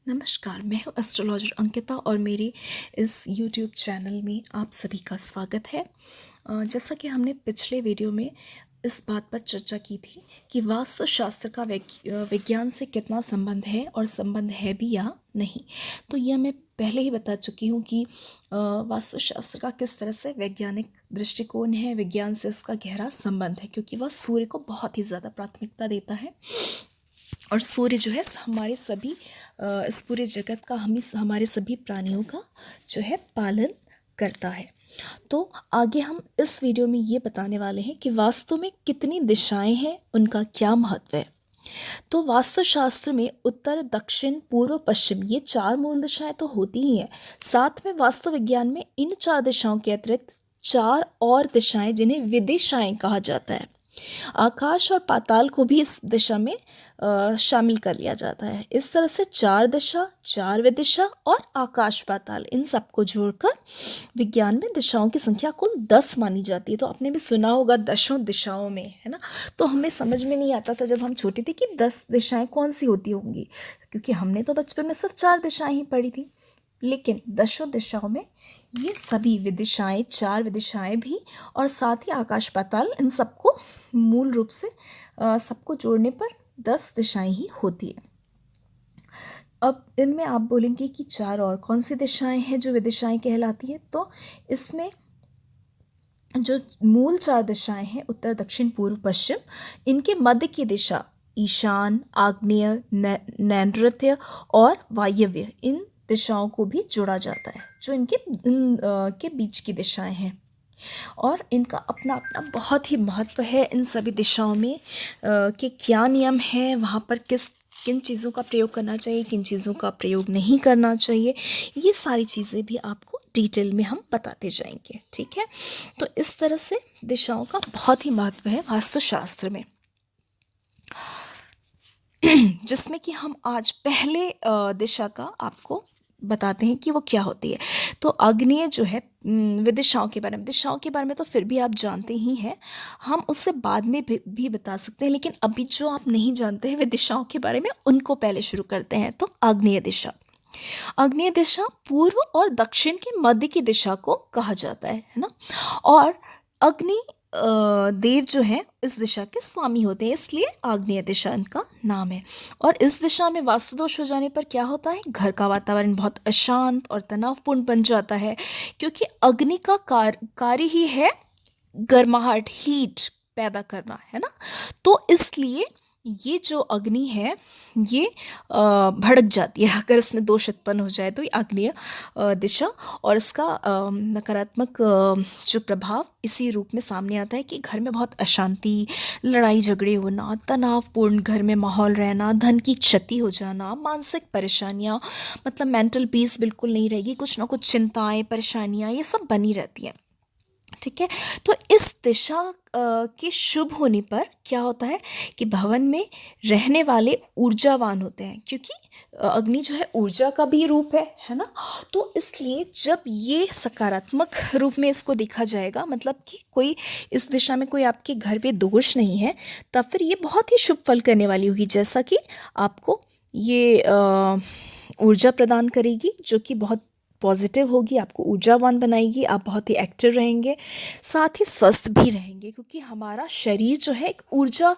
नमस्कार, मैं हूँ एस्ट्रोलॉजर अंकिता और मेरे इस यूट्यूब चैनल में आप सभी का स्वागत है। जैसा कि हमने पिछले वीडियो में इस बात पर चर्चा की थी कि वास्तुशास्त्र का विज्ञान से कितना संबंध है और संबंध है भी या नहीं। तो यह मैं पहले ही बता चुकी हूँ कि वास्तुशास्त्र का किस तरह से वैज्ञानिक दृष्टिकोण है, विज्ञान से उसका गहरा संबंध है, क्योंकि वह सूर्य को बहुत ही ज़्यादा प्राथमिकता देता है और सूर्य जो है हमारे सभी इस पूरे जगत का हमारे सभी प्राणियों का जो है पालन करता है। तो आगे हम इस वीडियो में ये बताने वाले हैं कि वास्तु में कितनी दिशाएं हैं, उनका क्या महत्व है। तो वास्तुशास्त्र में उत्तर, दक्षिण, पूर्व, पश्चिम ये 4 मूल दिशाएं तो होती ही हैं। साथ में वास्तु विज्ञान में इन 4 दिशाओं के अतिरिक्त 4 और दिशाएं जिन्हें विदिशाएं कहा जाता है। आकाश और पाताल को भी इस दिशा में शामिल कर लिया जाता है। इस तरह से 4 दिशा, 4 विदिशा और आकाश पाताल इन सबको जोड़कर विज्ञान में दिशाओं की संख्या कुल 10 मानी जाती है। तो आपने भी सुना होगा दशों दिशाओं में, है ना। तो हमें समझ में नहीं आता था जब हम छोटे थे कि 10 दिशाएं कौन सी होती होंगी, क्योंकि हमने तो बचपन में सिर्फ 4 दिशाएं ही पढ़ी थी। लेकिन दशों दिशाओं में ये सभी विदिशाएं, 4 विदिशाएं भी और साथ ही आकाश पाताल, इन सबको मूल रूप से सबको जोड़ने पर 10 दिशाएं ही होती है। अब इनमें आप बोलेंगे कि 4 और कौन सी दिशाएं हैं जो विदिशाएं कहलाती है। तो इसमें जो मूल 4 दिशाएं हैं, उत्तर, दक्षिण, पूर्व, पश्चिम, इनके मध्य की दिशा ईशान, आग्नेय, नैऋत्य और वायव्य, इन दिशाओं को भी जोड़ा जाता है, जो इनके बीच की दिशाएं हैं। और इनका अपना अपना बहुत ही महत्व है। इन सभी दिशाओं में कि क्या नियम है, वहाँ पर किन चीज़ों का प्रयोग करना चाहिए, किन चीज़ों का प्रयोग नहीं करना चाहिए, ये सारी चीज़ें भी आपको डिटेल में हम बताते जाएंगे, ठीक है। तो इस तरह से दिशाओं का बहुत ही महत्व है वास्तुशास्त्र में, जिसमें कि हम आज पहले दिशा का आपको बताते हैं कि वो क्या होती है। तो आग्नेय जो है दिशाओं के बारे में तो फिर भी आप जानते ही हैं, हम उससे बाद में भी बता सकते हैं, लेकिन अभी जो आप नहीं जानते हैं वे दिशाओं के बारे में, उनको पहले शुरू करते हैं। तो आग्नेय दिशा पूर्व और दक्षिण के मध्य की दिशा को कहा जाता है ना। और अग्नि देव जो हैं इस दिशा के स्वामी होते हैं, इसलिए आग्नेय दिशा इनका नाम है। और इस दिशा में वास्तु दोष हो जाने पर क्या होता है, घर का वातावरण बहुत अशांत और तनावपूर्ण बन जाता है, क्योंकि अग्नि का कार्य ही है गर्माहट, हीट पैदा करना, है ना। तो इसलिए ये जो अग्नि है ये भड़क जाती है अगर इसमें दोष उत्पन्न हो जाए। तो ये आग्नेय दिशा, और इसका नकारात्मक जो प्रभाव इसी रूप में सामने आता है कि घर में बहुत अशांति, लड़ाई झगड़े होना, तनावपूर्ण घर में माहौल रहना, धन की क्षति हो जाना, मानसिक परेशानियाँ, मतलब मेंटल पीस बिल्कुल नहीं रहेगी, कुछ ना कुछ चिंताएं, परेशानियाँ ये सब बनी रहती हैं, ठीक है। तो इस दिशा के शुभ होने पर क्या होता है कि भवन में रहने वाले ऊर्जावान होते हैं, क्योंकि अग्नि जो है ऊर्जा का भी रूप है ना। तो इसलिए जब ये सकारात्मक रूप में इसको देखा जाएगा, मतलब कि कोई इस दिशा में कोई आपके घर पे दोष नहीं है, तब फिर ये बहुत ही शुभ फल करने वाली होगी, जैसा कि आपको ये ऊर्जा प्रदान करेगी, जो कि बहुत पॉजिटिव होगी, आपको ऊर्जावान बनाएगी, आप बहुत ही एक्टिव रहेंगे, साथ ही स्वस्थ भी रहेंगे, क्योंकि हमारा शरीर जो है एक ऊर्जा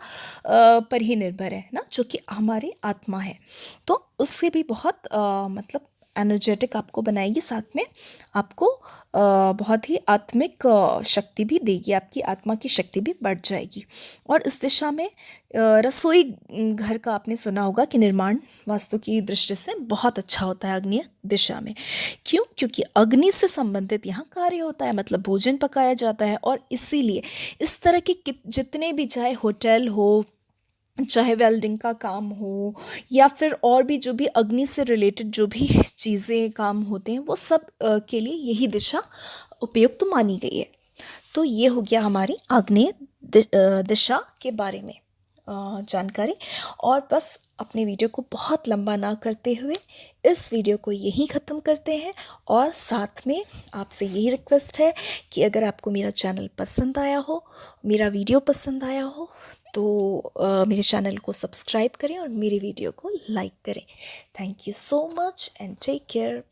पर ही निर्भर है ना, जो कि हमारी आत्मा है। तो उससे भी बहुत मतलब एनर्जेटिक आपको बनाएगी, साथ में आपको बहुत ही आत्मिक शक्ति भी देगी, आपकी आत्मा की शक्ति भी बढ़ जाएगी। और इस दिशा में रसोई घर का आपने सुना होगा कि निर्माण वास्तु की दृष्टि से बहुत अच्छा होता है आग्नेय दिशा में। क्यों? क्योंकि अग्नि से संबंधित यहाँ कार्य होता है, मतलब भोजन पकाया जाता है। और इसीलिए इस तरह के जितने भी, चाहे होटल हो, चाहे वेल्डिंग का काम हो, या फिर और भी जो भी अग्नि से रिलेटेड जो भी चीज़ें काम होते हैं, वो सब के लिए यही दिशा उपयुक्त मानी गई है। तो ये हो गया हमारी आग्नेय दिशा के बारे में जानकारी। और बस अपने वीडियो को बहुत लंबा ना करते हुए इस वीडियो को यहीं ख़त्म करते हैं। और साथ में आपसे यही रिक्वेस्ट है कि अगर आपको मेरा चैनल पसंद आया हो, मेरा वीडियो पसंद आया हो, तो मेरे चैनल को सब्सक्राइब करें और मेरी वीडियो को लाइक करें। Thank you so much and take care.